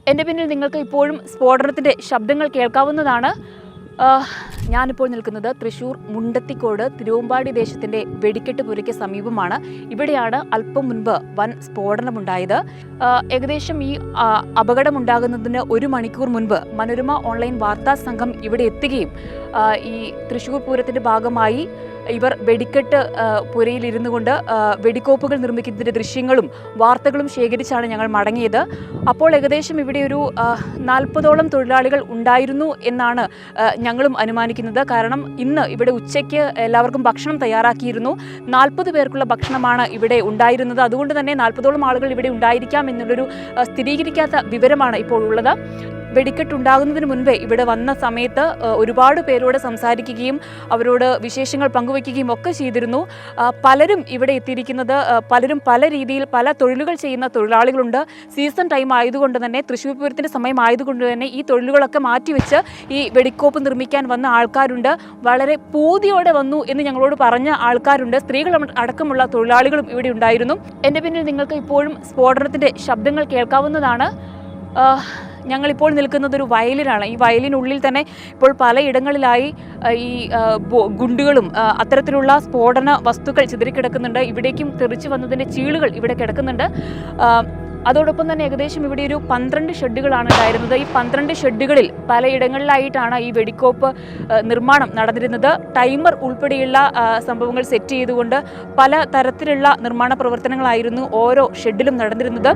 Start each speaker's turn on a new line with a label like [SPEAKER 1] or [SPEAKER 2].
[SPEAKER 1] എൻ്റെ പിന്നിൽ നിങ്ങൾക്ക് ഇപ്പോഴും സ്ഫോടനത്തിൻ്റെ ശബ്ദങ്ങൾ കേൾക്കാവുന്നതാണ്. ഞാനിപ്പോൾ നിൽക്കുന്നത് തൃശ്ശൂർ മുണ്ടത്തിക്കോട് തിരുവമ്പാടി ദേശത്തിൻ്റെ വെടിക്കെട്ട് പുരയ്ക്ക് സമീപമാണ്. ഇവിടെയാണ് അല്പം മുൻപ് വൻ സ്ഫോടനമുണ്ടായത്. ഏകദേശം ഈ അപകടമുണ്ടാകുന്നതിന് 1 മണിക്കൂർ മുൻപ് മനോരമ ഓൺലൈൻ വാർത്താ സംഘം ഇവിടെ എത്തുകയും ഈ തൃശ്ശൂർ പൂരത്തിൻ്റെ ഭാഗമായി ഇവർ വെടിക്കെട്ട് പുരയിലിരുന്നു കൊണ്ട് വെടിക്കോപ്പുകൾ നിർമ്മിക്കുന്നതിൻ്റെ ദൃശ്യങ്ങളും വാർത്തകളും ശേഖരിച്ചാണ് ഞങ്ങൾ മടങ്ങിയത്. അപ്പോൾ ഏകദേശം ഇവിടെ ഒരു 40ഓളം തൊഴിലാളികൾ ഉണ്ടായിരുന്നു എന്നാണ് ഞങ്ങളും അനുമാനിക്കുന്നത്. കാരണം ഇന്ന് ഇവിടെ ഉച്ചയ്ക്ക് എല്ലാവർക്കും ഭക്ഷണം തയ്യാറാക്കിയിരുന്നു. 40 പേർക്കുള്ള ഭക്ഷണമാണ് ഇവിടെ ഉണ്ടായിരുന്നത്. അതുകൊണ്ട് തന്നെ 40ഓളം ആളുകൾ ഇവിടെ ഉണ്ടായിരിക്കാം എന്നുള്ളൊരു സ്ഥിരീകരിക്കാത്ത വിവരമാണ് ഇപ്പോൾ ഉള്ളത്. വെടിക്കെട്ടുണ്ടാകുന്നതിന് മുൻപേ ഇവിടെ വന്ന സമയത്ത് ഒരുപാട് പേരോട് സംസാരിക്കുകയും അവരോട് വിശേഷങ്ങൾ പങ്കുവയ്ക്കുകയും ഒക്കെ ചെയ്തിരുന്നു. പലരും ഇവിടെ എത്തിയിരിക്കുന്നത് പലരും പല രീതിയിൽ പല തൊഴിലുകൾ ചെയ്യുന്ന തൊഴിലാളികളുണ്ട്. സീസൺ ടൈം ആയതുകൊണ്ട് തന്നെ, തൃശ്ശൂർ പൂരത്തിൻ്റെ സമയം ആയതുകൊണ്ട് തന്നെ ഈ തൊഴിലുകളൊക്കെ മാറ്റിവെച്ച് ഈ വെടിക്കോപ്പ് നിർമ്മിക്കാൻ വന്ന ആൾക്കാരുണ്ട്. വളരെ പൂതിയോടെ വന്നു എന്ന് ഞങ്ങളോട് പറഞ്ഞ ആൾക്കാരുണ്ട്. സ്ത്രീകൾ അടക്കമുള്ള തൊഴിലാളികളും ഇവിടെ ഉണ്ടായിരുന്നു. എൻ്റെ പിന്നിൽ നിങ്ങൾക്ക് ഇപ്പോഴും സ്ഫോടനത്തിൻ്റെ ശബ്ദങ്ങൾ കേൾക്കാവുന്നതാണ്. ഞങ്ങളിപ്പോൾ നിൽക്കുന്നത് ഒരു വയലിലാണ്. ഈ വയലിനുള്ളിൽ തന്നെ ഇപ്പോൾ പലയിടങ്ങളിലായി ഈ ഗുണ്ടുകളും അത്തരത്തിലുള്ള സ്ഫോടന വസ്തുക്കൾ ചിതറിക്കിടക്കുന്നുണ്ട്. ഇവിടേക്കും തെറിച്ചു വന്നതിൻ്റെ ചീളുകൾ ഇവിടെ കിടക്കുന്നുണ്ട്. അതോടൊപ്പം തന്നെ ഏകദേശം ഇവിടെ ഒരു 12 ഷെഡുകളാണ് ഉണ്ടായിരുന്നത്. ഈ 12 ഷെഡുകളിൽ പലയിടങ്ങളിലായിട്ടാണ് ഈ വെടിക്കോപ്പ് നിർമ്മാണം നടന്നിരുന്നത്. ടൈമർ ഉൾപ്പെടെയുള്ള സംഭവങ്ങൾ സെറ്റ് ചെയ്തുകൊണ്ട് പല തരത്തിലുള്ള നിർമ്മാണ പ്രവർത്തനങ്ങളായിരുന്നു ഓരോ ഷെഡിലും നടന്നിരുന്നത്.